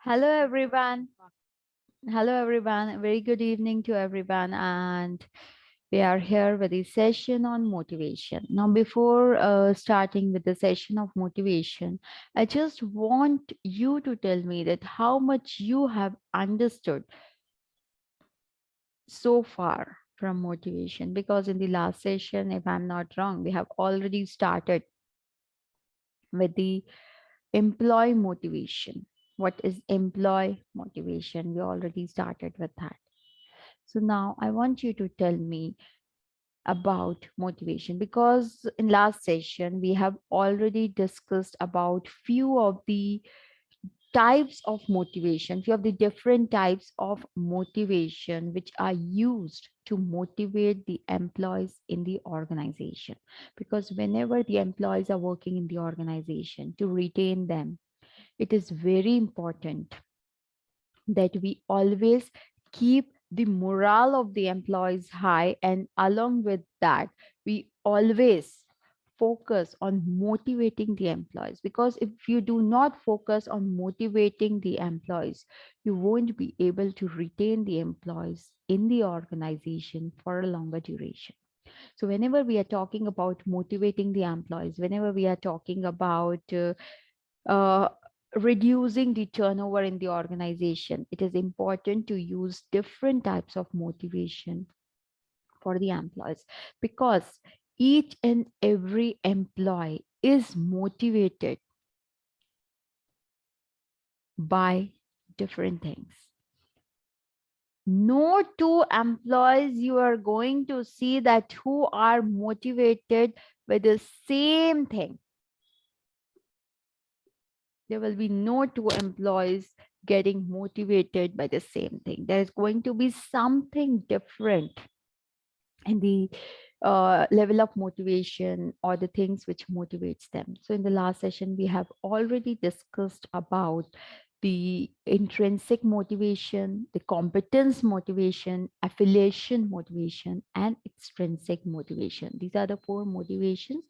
Hello, everyone. Hello, everyone. A very good evening to everyone. And we are here with a session on motivation. Now, before starting with the session of motivation, I just want you to tell me that how much you have understood so far from motivation. Because in the last session, if I'm not wrong, we have already started with the employee motivation. What is employee motivation? We already started with that. So now I want you to tell me about motivation, because in last session we have already discussed about few of the types of motivation, few of the different types of motivation which are used to motivate the employees in the organization. Because whenever the employees are working in the organization, to retain them, it is very important that we always keep the morale of the employees high, and along with that we always focus on motivating the employees, because if you do not focus on motivating the employees, you won't be able to retain the employees in the organization for a longer duration. So whenever we are talking about motivating the employees, whenever we are talking about uh, reducing the turnover in the organization, it is important to use different types of motivation for the employees, because each and every employee is motivated by different things. No two employees you are going to see that who are motivated with the same thing. There will be no two employees getting motivated by the same thing. There is going to be something different in the level of motivation or the things which motivates them. So in the last session, we have already discussed about the intrinsic motivation, the competence motivation, affiliation motivation, and extrinsic motivation. These are the four motivations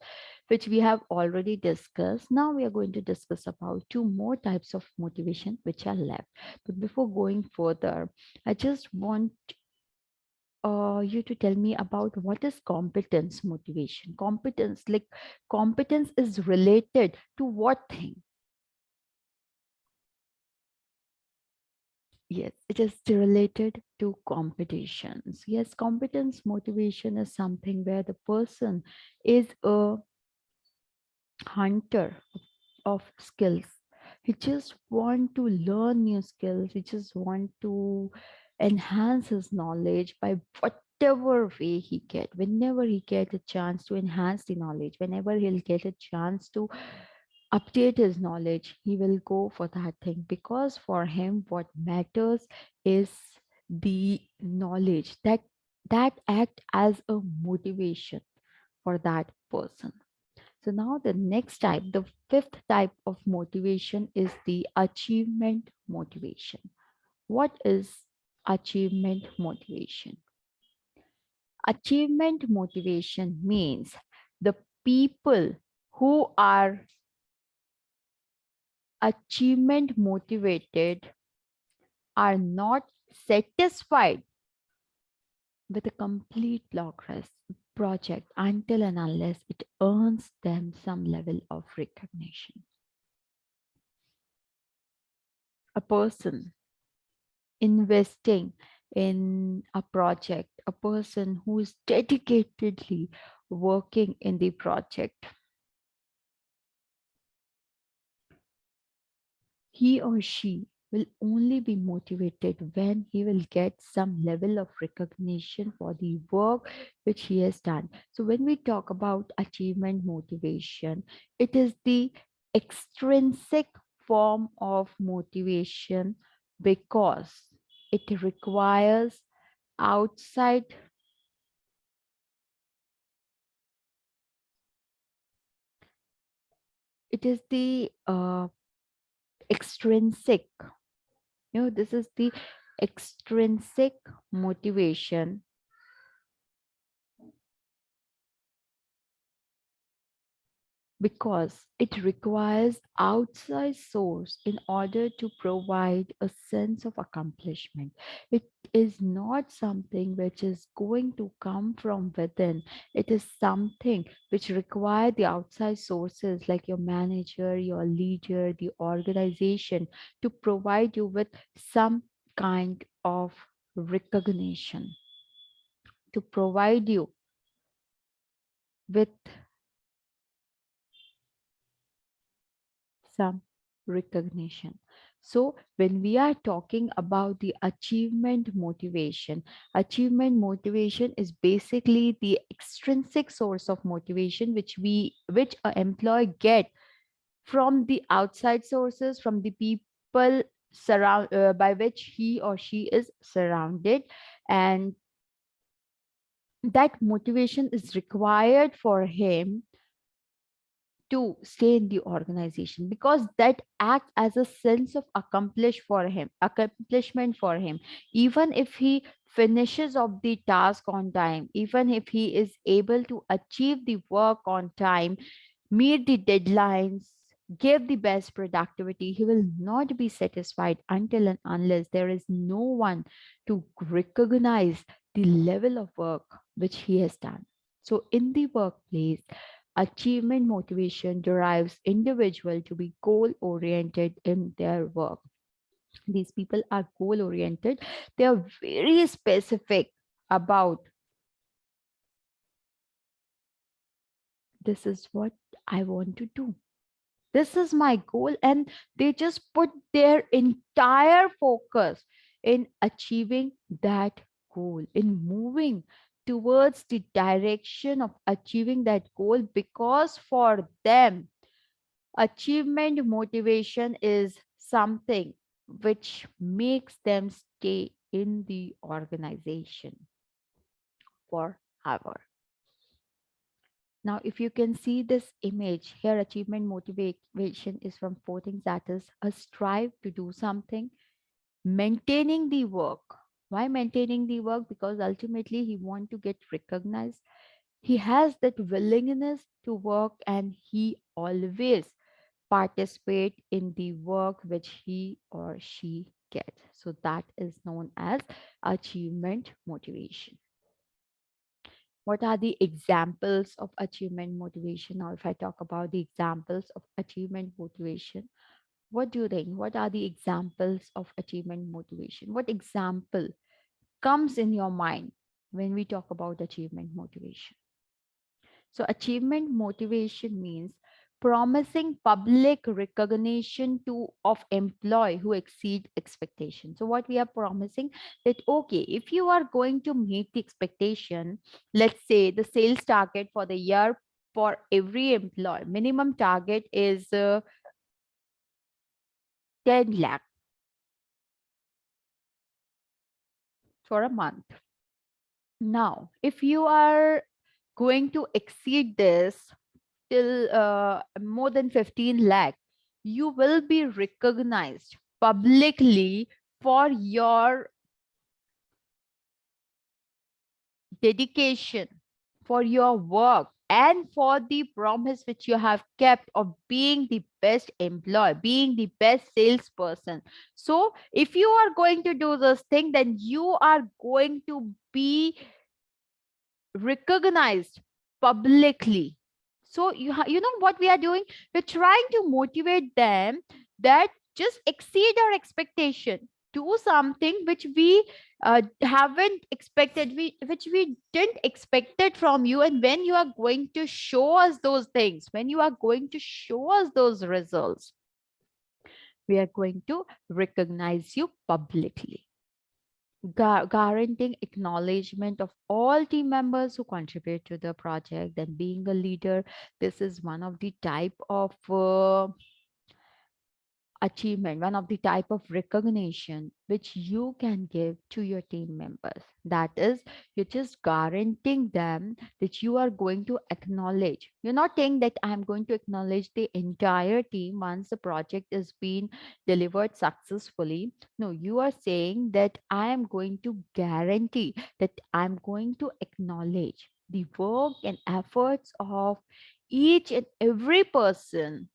which we have already discussed. Now we are going to discuss about two more types of motivation which are left. But before going further, I just want you to tell me about what is competence motivation. Competence, like competence is related to what thing? Yes, it is related to competitions. Yes, competence motivation is something where the person is a hunter of skills. He just want to learn new skills. He just want to enhance his knowledge by whatever way he get. Whenever he get a chance to enhance the knowledge, whenever he'll get a chance to update his knowledge, he will go for that thing, because for him what matters is the knowledge that act as a motivation for that person. So now the next type, the fifth type of motivation is the achievement motivation. What is achievement motivation? Achievement motivation means the people who are achievement motivated are not satisfied with a complete progress project until and unless it earns them some level of recognition. A person investing in a project, a person who is dedicatedly working in the project, he or she will only be motivated when he will get some level of recognition for the work which he has done. So when we talk about achievement motivation, it is the extrinsic form of motivation, because it requires outside, it is the extrinsic, this is the extrinsic motivation because it requires outside source in order to provide a sense of accomplishment. It is not something which is going to come from within. It is something which require the outside sources like your manager, your leader, the organization to provide you with some kind of recognition, to provide you with some recognition. So, when we are talking about the achievement motivation is basically the extrinsic source of motivation which an employee get from the outside sources, from the people by which he or she is surrounded, and that motivation is required for him to stay in the organization because that acts as a sense of accomplishment for him. Even if he finishes of the task on time, even if he is able to achieve the work on time, meet the deadlines, give the best productivity, he will not be satisfied until and unless there is no one to recognize the level of work which he has done. So, in the workplace, achievement motivation drives individual to be goal oriented in their work. These people are goal oriented. They are very specific about this is what I want to do. This is my goal, and they just put their entire focus in achieving that goal, in moving towards the direction of achieving that goal, because for them achievement motivation is something which makes them stay in the organization forever. Now, if you can see this image here, achievement motivation is from four things, that is a strive to do something, maintaining the work. Why maintaining the work? Because ultimately he want to get recognized. He has that willingness to work and he always participate in the work which he or she gets. So that is known as achievement motivation. What are the examples of achievement motivation? Now, if I talk about the examples of achievement motivation, what do you think? What are the examples of achievement motivation? What example comes in your mind when we talk about achievement motivation? So, achievement motivation means promising public recognition to of employee who exceed expectation. So, what we are promising that okay, if you are going to meet the expectation, let's say the sales target for the year for every employee, minimum target is 10 lakh for a month. Now, if you are going to exceed this till more than 15 lakh, you will be recognized publicly for your dedication, for your work, and for the promise which you have kept of being the best employee, being the best salesperson. So, if you are going to do this thing, then you are going to be recognized publicly. So you know what we are doing, we're trying to motivate them that just exceed our expectation, do something which we haven't expected, which we didn't expect it from you. And when you are going to show us those things, when you are going to show us those results, we are going to recognize you publicly. Guaranteeing acknowledgement of all team members who contribute to the project and being a leader. This is one of the type of achievement, one of the type of recognition which you can give to your team members. That is, you're just guaranteeing them that you are going to acknowledge. You're not saying that I'm going to acknowledge the entire team once the project is being delivered successfully. No, you are saying that I am going to guarantee that I'm going to acknowledge the work and efforts of each and every person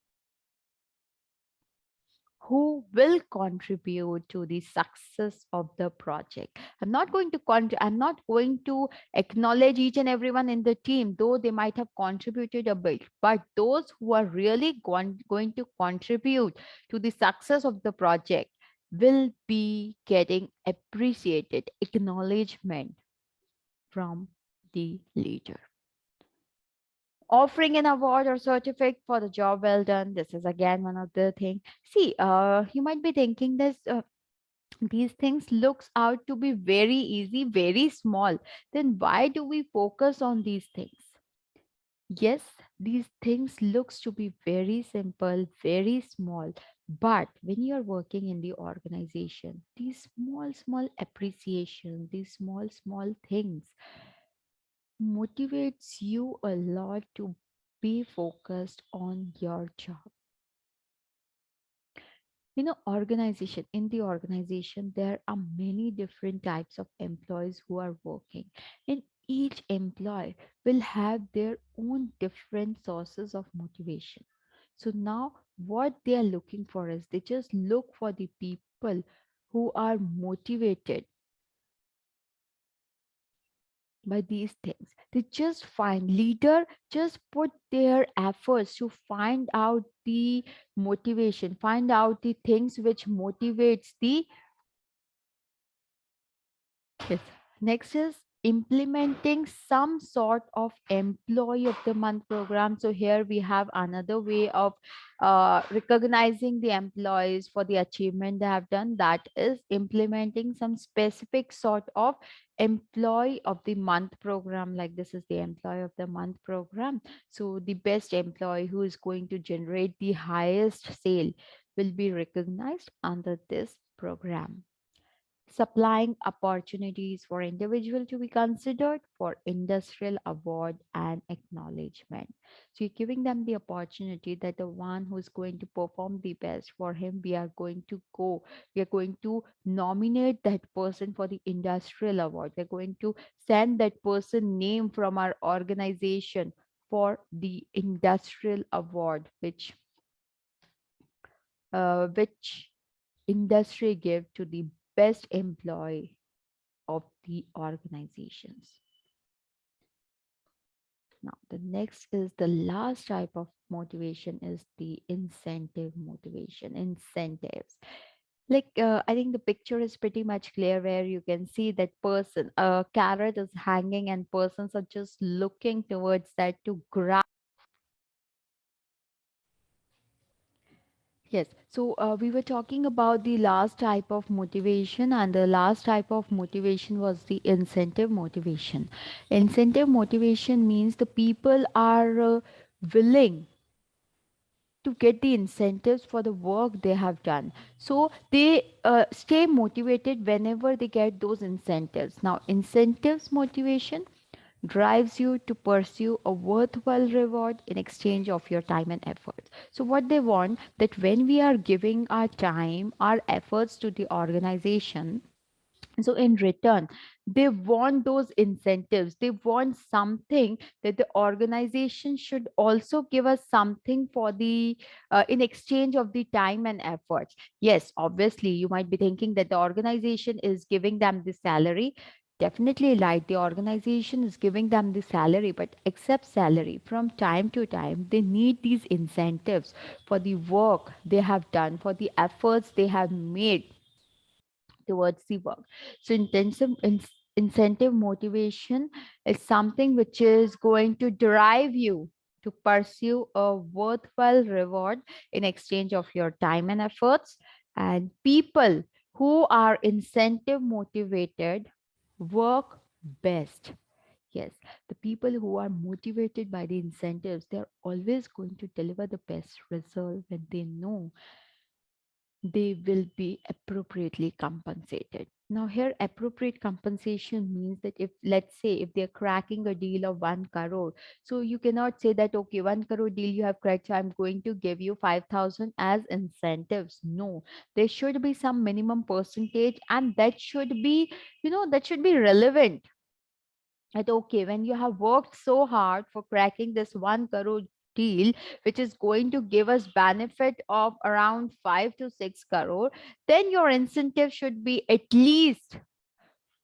who will contribute to the success of the project. I'm not going to acknowledge each and everyone in the team, though they might have contributed a bit, but those who are really going to contribute to the success of the project will be getting appreciated acknowledgement from the leader. Offering an award or certificate for the job well done. This is again one of the things. See, you might be thinking this. These things looks out to be very easy, very small. Then why do we focus on these things? Yes, these things looks to be very simple, very small. But when you are working in the organization, these small appreciation, these small things motivates you a lot to be focused on your job. Organization, in the organization there are many different types of employees who are working, and each employee will have their own different sources of motivation. So now what they are looking for is they just look for the people who are motivated by these things. They just find leader, just put their efforts to find out the motivation, find out the things which motivates the. Yes. Next is implementing some sort of employee of the month program. So here we have another way of recognizing the employees for the achievement they have done. That is implementing some specific sort of employee of the month program. Like this is the employee of the month program. So the best employee who is going to generate the highest sale will be recognized under this program. Supplying opportunities for individual to be considered for industrial award and acknowledgement. So you're giving them the opportunity that the one who's going to perform the best for him, we are going to nominate that person for the industrial award. We're going to send that person name from our organization for the industrial award, which industry give to the best employee of the organizations. Now, the next is the last type of motivation is the incentive motivation, incentives. I think the picture is pretty much clear where you can see that person, a carrot is hanging and persons are just looking towards that to grab. Yes. So we were talking about the last type of motivation, and the last type of motivation was the incentive motivation. Incentive motivation means the people are willing to get the incentives for the work they have done. So they stay motivated whenever they get those incentives. Now, incentives motivation drives you to pursue a worthwhile reward in exchange of your time and efforts. So what they want that when we are giving our time, our efforts to the organization, so in return they want those incentives, they want something that the organization should also give us something for the in exchange of the time and efforts. Yes, obviously you might be thinking that the organization is giving them the salary. Definitely, like the organization is giving them the salary, but except salary, from time to time they need these incentives for the work they have done, for the efforts they have made towards the work. So incentive motivation is something which is going to drive you to pursue a worthwhile reward in exchange of your time and efforts. And people who are incentive motivated work best. Yes, the people who are motivated by the incentives, they're always going to deliver the best result when they know they will be appropriately compensated. Now, here, appropriate compensation means that if, let's say, if they're cracking a deal of 1 crore, so you cannot say that, okay, 1 crore deal you have cracked, so I'm going to give you 5,000 as incentives. No, there should be some minimum percentage, and that should be, that should be relevant. That, okay, when you have worked so hard for cracking this 1 crore deal which is going to give us benefit of around 5 to 6 crore, then your incentive should be at least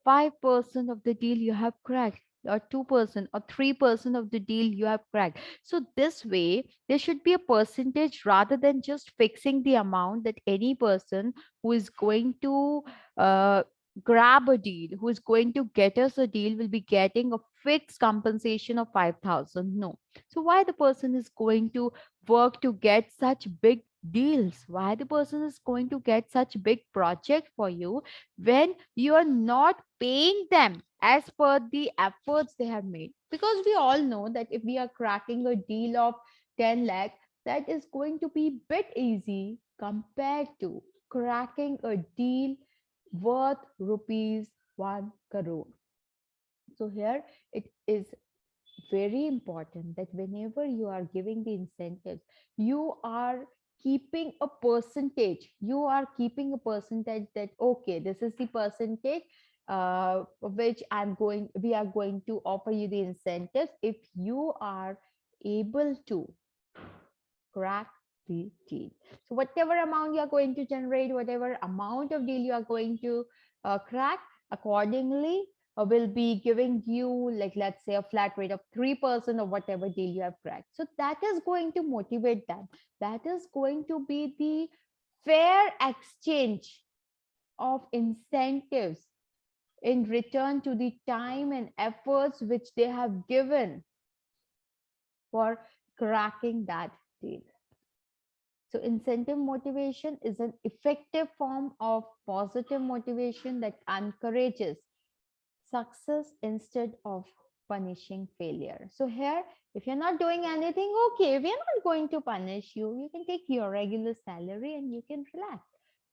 5% of the deal you have cracked, or 2% or 3% of the deal you have cracked. So this way there should be a percentage rather than just fixing the amount that any person who is going to uh, grab a deal, who is going to get us a deal, will be getting a fixed compensation of 5,000. No. So why the person is going to work to get such big deals? Why the person is going to get such big project for you when you are not paying them as per the efforts they have made? Because we all know that if we are cracking a deal of 10 lakh, that is going to be bit easy compared to cracking a deal worth rupees 1 crore. So here it is very important that whenever you are giving the incentives, you are keeping a percentage. You are keeping a percentage that, okay, this is the percentage which we are going to offer you the incentives if you are able to crack the deal. So whatever amount you are going to generate, whatever amount of deal you are going to crack, accordingly will be giving you, like, let's say, a flat rate of 3% of whatever deal you have cracked. So that is going to motivate them. That is going to be the fair exchange of incentives in return to the time and efforts which they have given for cracking that deal. So incentive motivation is an effective form of positive motivation that encourages success instead of punishing failure. So here, if you're not doing anything, okay, we are not going to punish you. You can take your regular salary and you can relax.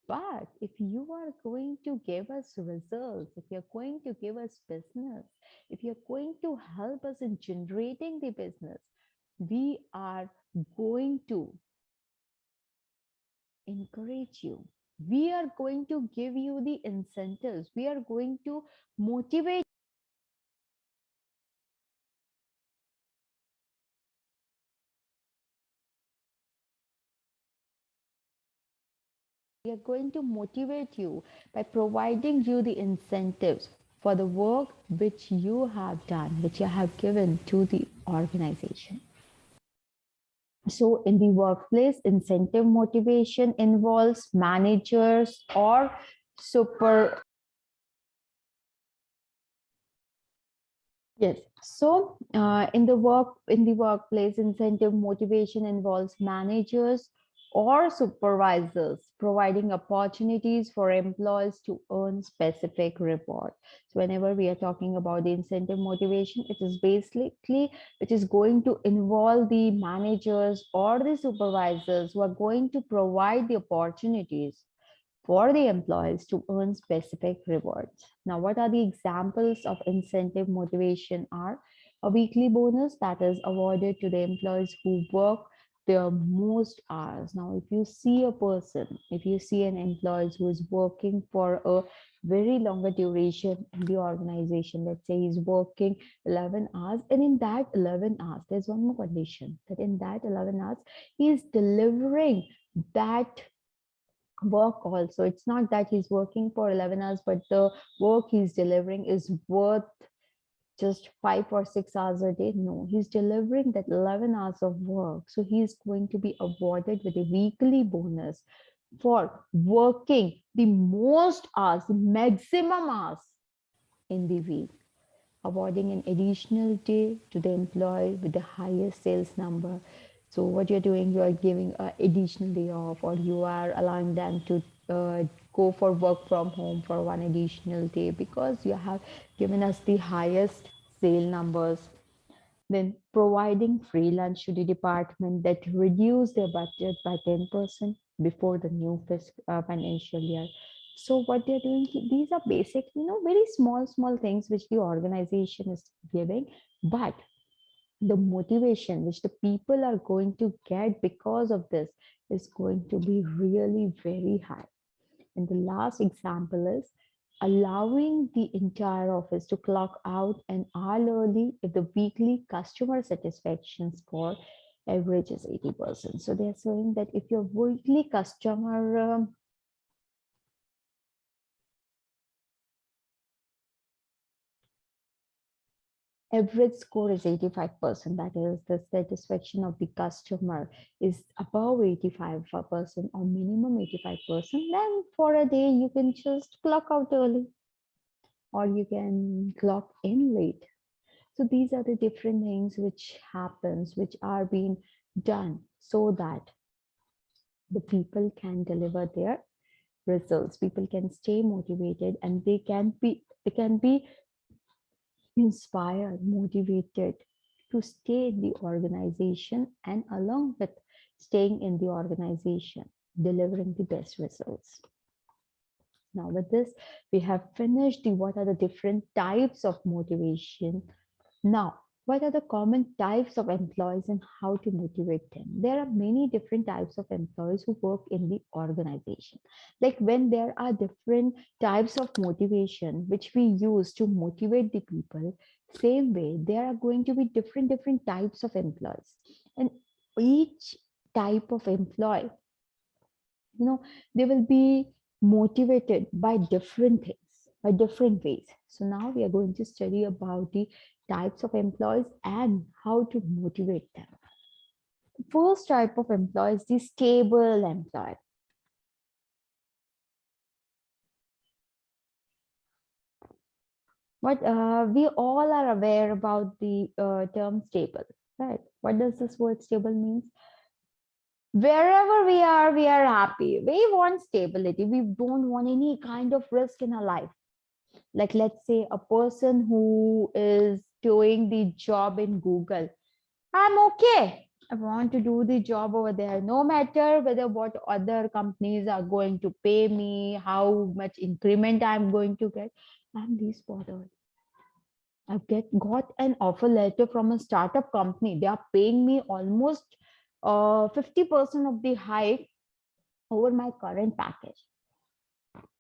But if you are going to give us results, if you're going to give us business, if you're going to help us in generating the business, we are going to encourage you. We are going to give you the incentives. We are going to motivate. We are going to motivate you by providing you the incentives for the work which you have done, which you have given to the organization. So, in the workplace, incentive motivation involves managers or super. Yes. So, in the workplace, incentive motivation involves managers or supervisors providing opportunities for employees to earn specific reward. So, whenever we are talking about the incentive motivation, it is basically which is going to involve the managers or the supervisors who are going to provide the opportunities for the employees to earn specific rewards. Now, what are the examples of incentive motivation are? A weekly bonus that is awarded to the employees who work their most hours. Now, if you see a person, if you see an employee who is working for a very longer duration in the organization, let's say he's working 11 hours, and in that 11 hours, there's one more condition, that in that 11 hours, he is delivering that work also. It's not that he's working for 11 hours, but the work he's delivering is worth just 5 or 6 hours a day. No, he's delivering that 11 hours of work. So he's going to be awarded with a weekly bonus for working the most hours, the maximum hours in the week, awarding an additional day to the employee with the highest sales number. So what you're doing, you are giving an additional day off, or you are allowing them to go for work from home for one additional day because you have given us the highest sale numbers. Then providing free lunch to the department that reduce their budget by 10% before the new financial year. So what they're doing, these are basic, very small things which the organization is giving, but the motivation which the people are going to get because of this is going to be really very high. And the last example is allowing the entire office to clock out an hour early if the weekly customer satisfaction score Average is 80%. So they're saying that if your weekly customer average score is 85%, that is the satisfaction of the customer is above 85% or minimum 85%, then for a day you can just clock out early or you can clock in late. So these are the different things which happens, which are being done so that the people can deliver their results. People can stay motivated and they can be inspired, motivated to stay in the organization, and along with staying in the organization, delivering the best results. Now, with this, we have finished the what are the different types of motivation. Now, what are the common types of employees and how to motivate them? There are many different types of employees who work in the organization. Like when there are different types of motivation which we use to motivate the people, same way there are going to be different types of employees. And each type of employee, they will be motivated by different things, by different ways. So now we are going to study about the types of employees and how to motivate them. The first type of employee is the stable employee. But we all are aware about the term stable, right? What does this word stable means? Wherever we are happy. We want stability. We don't want any kind of risk in our life. Like, let's say a person who is doing the job in Google. I'm okay. I want to do the job over there, no matter whether what other companies are going to pay me, how much increment I'm going to get. I'm least bothered. I've got an offer letter from a startup company. They are paying me almost 50% of the hike over my current package.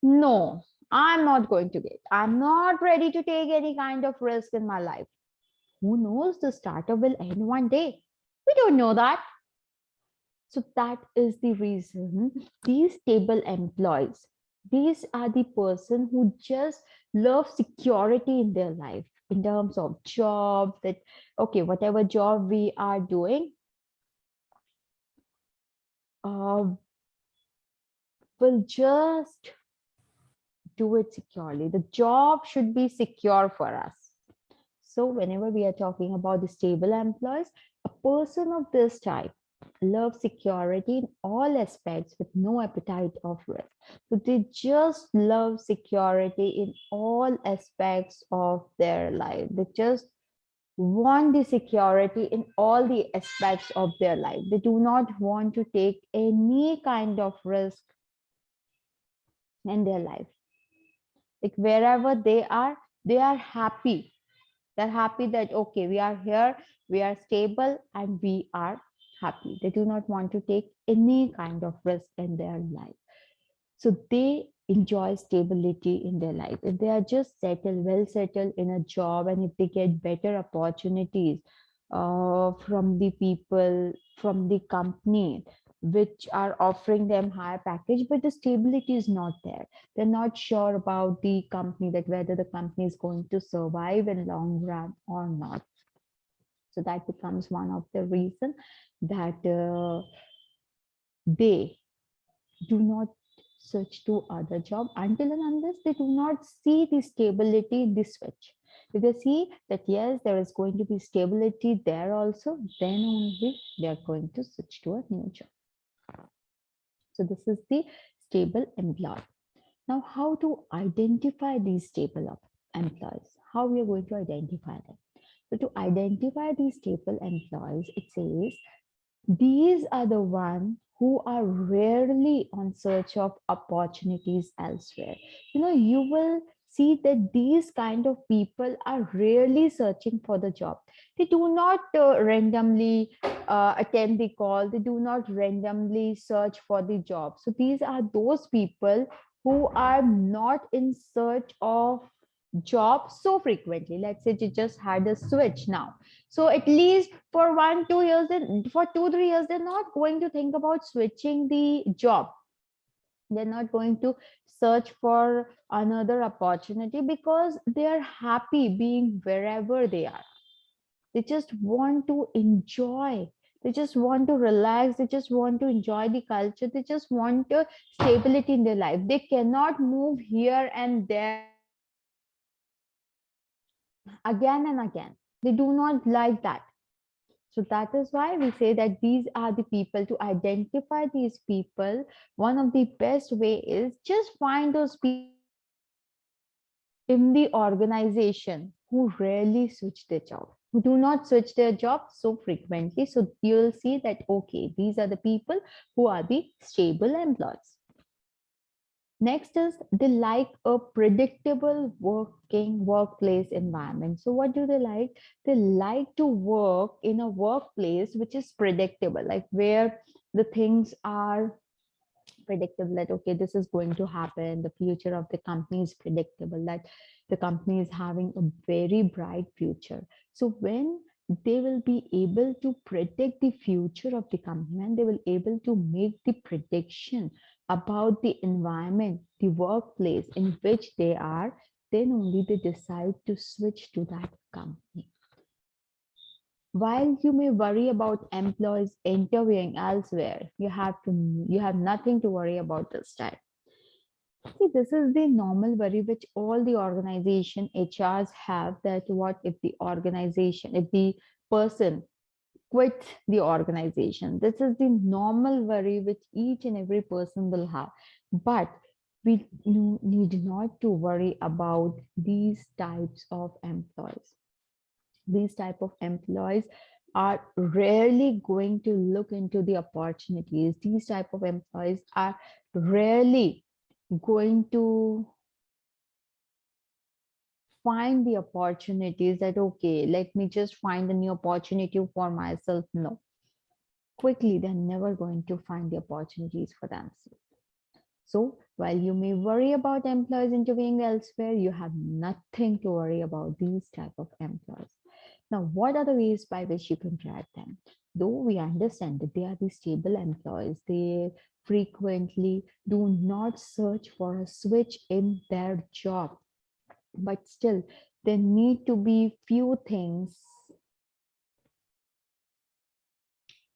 No, I'm not going to get. I'm not ready to take any kind of risk in my life. Who knows, the startup will end one day. We don't know that. So that is the reason these stable employees, these are the person who just love security in their life in terms of job, that okay, whatever job we are doing, will just do it securely. The job should be secure for us. So whenever we are talking about the stable employees, a person of this type loves security in all aspects with no appetite of risk. So they just love security in all aspects of their life. They just want the security in all the aspects of their life. They do not want to take any kind of risk in their life. Like wherever they are happy. They're happy that, okay, we are here, we are stable, and we are happy. They do not want to take any kind of risk in their life. So they enjoy stability in their life. If they are just settled, well settled in a job, and if they get better opportunities from the people, from the company, which are offering them higher package, but the stability is not there. They're not sure about the company, that whether the company is going to survive in long run or not. So that becomes one of the reason that they do not search to other job until and unless they do not see the stability in the switch. If they see that yes, there is going to be stability there also, then only they are going to switch to a new job. So this is the stable employee. Now, how to identify these stable employees? How we are going to identify them? So to identify these stable employees, it says these are the ones who are rarely on search of opportunities elsewhere. You will see that these kind of people are rarely searching for the job. They do not randomly attend the call. They do not randomly search for the job. So these are those people who are not in search of job so frequently. Let's say you just had a switch now. So at least for 1 2 years, then for 2 3 years, they're not going to think about switching the job. They're not going to search for another opportunity because they are happy being wherever they are. They just want to enjoy. They just want to relax. They just want to enjoy the culture. They just want a stability in their life. They cannot move here and there again and again. They do not like that. So that is why we say that these are the people. To identify these people, one of the best way is just find those people in the organization who rarely switch their job, who do not switch their job so frequently. So you'll see that, okay, these are the people who are the stable employees. Next is they like a predictable workplace environment. So what do they like? They like to work in a workplace which is predictable, like where the things are predictable, that okay, this is going to happen. The future of the company is predictable, that the company is having a very bright future. So when they will be able to predict the future of the company, and they will able to make the prediction about the environment, the workplace in which they are, then only they decide to switch to that company. While you may worry about employees interviewing elsewhere, you have nothing to worry about this time. See, this is the normal worry which all the organization HRs have, that what if the organization, if the person quit the organization. This is the normal worry which each and every person will have. But we need not to worry about these types of employees. These type of employees are rarely going to look into the opportunities. These type of employees are rarely going to find the opportunities, that okay, let me just find a new opportunity for myself. No, quickly they're never going to find the opportunities for themselves. So while you may worry about employees interviewing elsewhere, you have nothing to worry about these type of employees. Now, what are the ways by which you can track them? Though we understand that they are the stable employees, they frequently do not search for a switch in their job, but still there need to be few things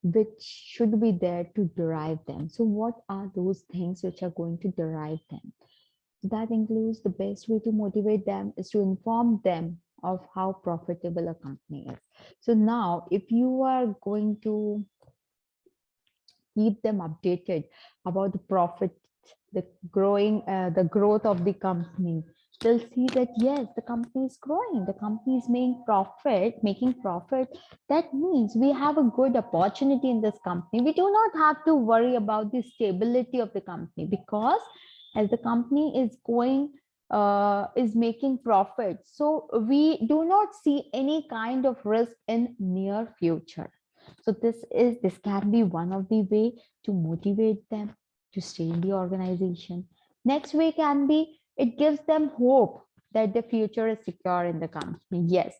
which should be there to derive them. So what are those things which are going to derive them? That includes, the best way to motivate them is to inform them of how profitable a company is. So now, if you are going to keep them updated about the profit, the growth of the company, they'll see that yes, the company is growing, the company is making profit. That means we have a good opportunity in this company. We do not have to worry about the stability of the company, because as the company is going is making profit, so we do not see any kind of risk in near future. So this can be one of the way to motivate them to stay in the organization. Next way can be, it gives them hope that the future is secure in the company. Yes.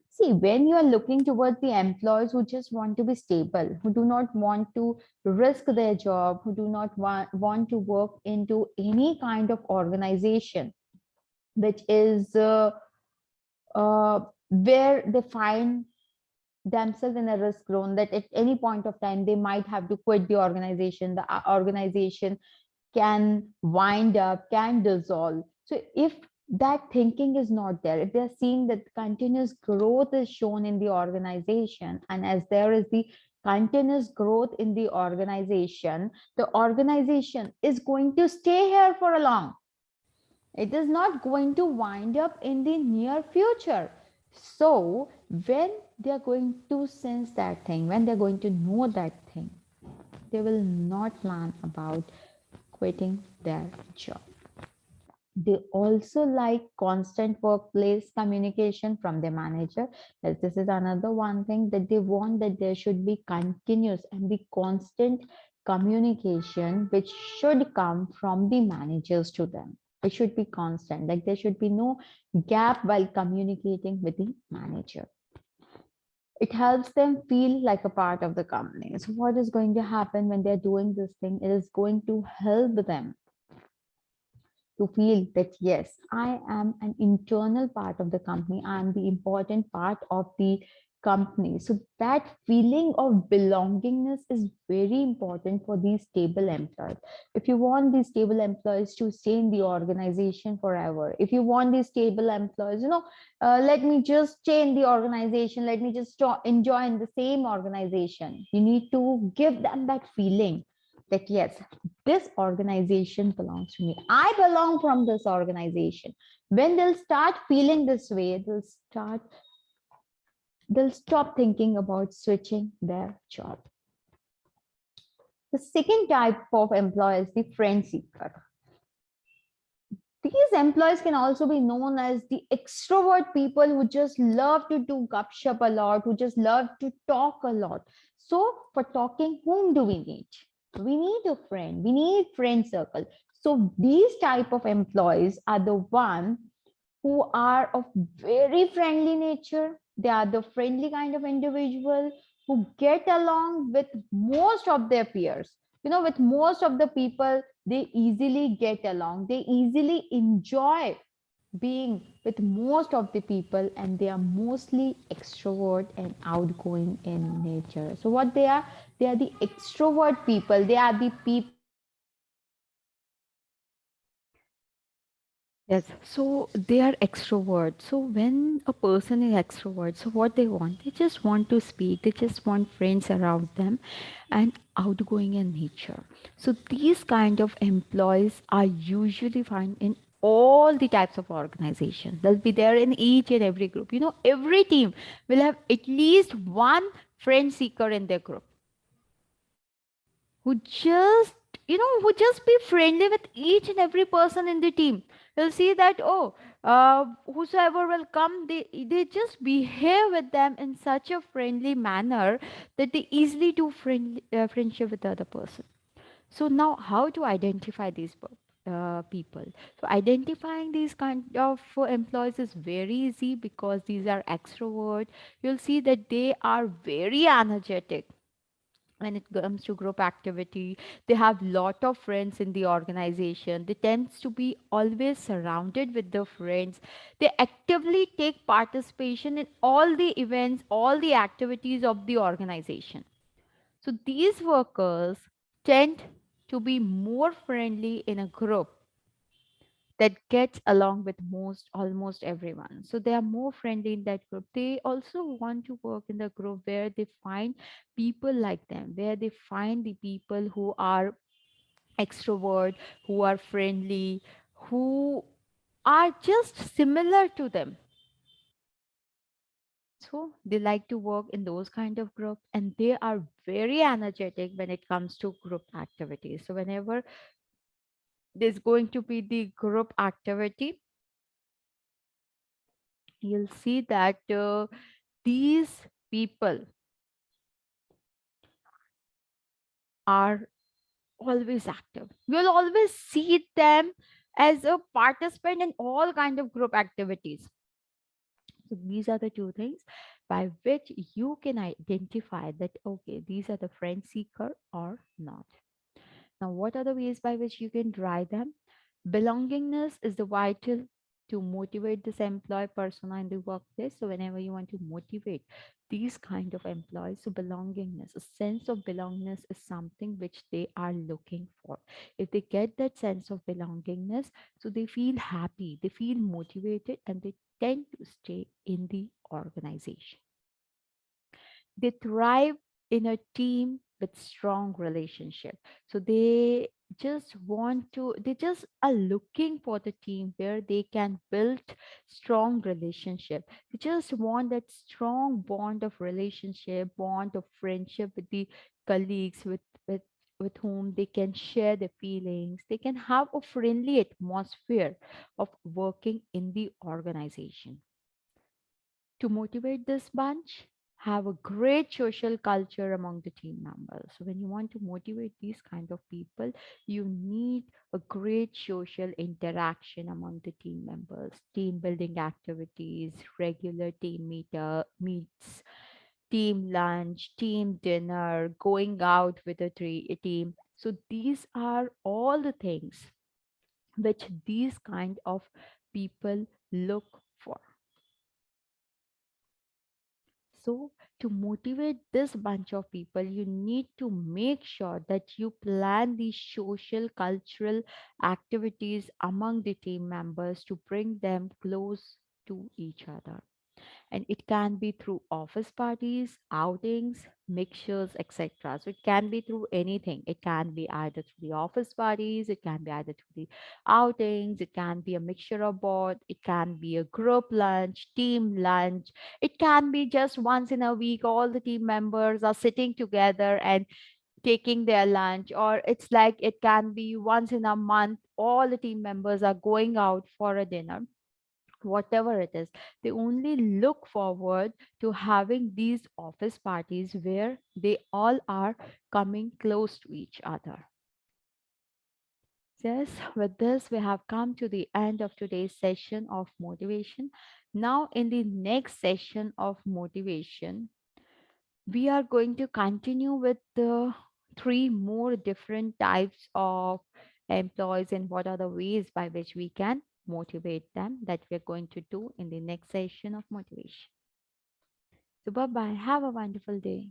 See, when you are looking towards the employees who just want to be stable, who do not want to risk their job, who do not want to work into any kind of organization which is where they find themselves in a risk zone, that at any point of time they might have to quit the organization. The organization can wind up, can dissolve. So if that thinking is not there, if they're seeing that continuous growth is shown in the organization, and as there is the continuous growth in the organization is going to stay here for a long. It is not going to wind up in the near future. So when they're going to sense that thing, when they're going to know that thing, they will not plan about quitting their job. They also like constant workplace communication from their manager. As this is another one thing that they want, that there should be continuous and the constant communication which should come from the managers to them. It should be constant. Like there should be no gap while communicating with the manager. It helps them feel like a part of the company. So what is going to happen when they're doing this thing? It is going to help them to feel that yes, I am an internal part of the company. I am the important part of the company. So that feeling of belongingness is very important for these stable employees. If you want these stable employees to stay in the organization forever, if you want these stable employees, let me just stay in the organization, let me just enjoy in the same organization, you need to give them that feeling that yes, this organization belongs to me, I belong from this organization. When they'll start feeling this way, they'll stop thinking about switching their job. The second type of employee is the friend seeker. These employees can also be known as the extrovert people who just love to do gupshup a lot, who just love to talk a lot. So for talking, whom do we need? We need a friend. We need friend circle. So these type of employees are the one who are of very friendly nature. They are the friendly kind of individual who get along with most of their peers. With most of the people, they easily get along. They easily enjoy being with most of the people, and they are mostly extrovert and outgoing in nature. So what they are? They are the extrovert people. They are the people Yes, so they are extroverts. So when a person is extrovert, so what they want, they just want to speak, they just want friends around them and outgoing in nature. So these kind of employees are usually found in all the types of organization. They'll be there in each and every group. Every team will have at least one friend seeker in their group who just who just be friendly with each and every person in the team. You'll see that, whosoever will come, they just behave with them in such a friendly manner that they easily do friendship with the other person. So now how to identify these people? So identifying these kind of employees is very easy because these are extrovert. You'll see that they are very energetic when it comes to group activity. They have lot of friends in the organization. They tends to be always surrounded with their friends. They actively take participation in all the events, all the activities of the organization. So these workers tend to be more friendly in a group that gets along with almost everyone. So they are more friendly in that group. They also want to work in the group where they find people like them, where they find the people who are extrovert, who are friendly, who are just similar to them. So they like to work in those kind of group, and they are very energetic when it comes to group activities. So whenever there's going to be the group activity, you'll see that these people are always active. You'll always see them as a participant in all kind of group activities. So these are the two things by which you can identify that okay, these are the friend seeker or not. Now, what are the ways by which you can drive them? Belongingness is the vital to motivate this employee persona in the workplace. So, whenever you want to motivate these kind of employees, so belongingness, a sense of belongingness is something which they are looking for. If they get that sense of belongingness, so they feel happy, they feel motivated, and they tend to stay in the organization. They thrive in a team with strong relationship. So they just are looking for the team where they can build strong relationship. They just want that strong bond of relationship, bond of friendship with the colleagues, with whom they can share their feelings. They can have a friendly atmosphere of working in the organization. To motivate this bunch, have a great social culture among the team members. So when you want to motivate these kind of people, you need a great social interaction among the team members, team building activities, regular meets, team lunch, team dinner, going out with a team. So these are all the things which these kind of people look for. So, to motivate this bunch of people, you need to make sure that you plan the social, cultural activities among the team members to bring them close to each other. And it can be through office parties, outings, mixtures, etc. So it can be through anything. It can be either through the office parties, it can be either through the outings, it can be a mixture of both, it can be a group lunch, team lunch, it can be just once in a week all the team members are sitting together and taking their lunch, or it's like it can be once in a month all the team members are going out for a dinner. Whatever it is, they only look forward to having these office parties where they all are coming close to each other. Yes, with this we have come to the end of today's session of motivation. Now in the next session of motivation, we are going to continue with the three more different types of employees and what are the ways by which we can motivate them, that we're going to do in the next session of motivation. So, bye bye. Have a wonderful day.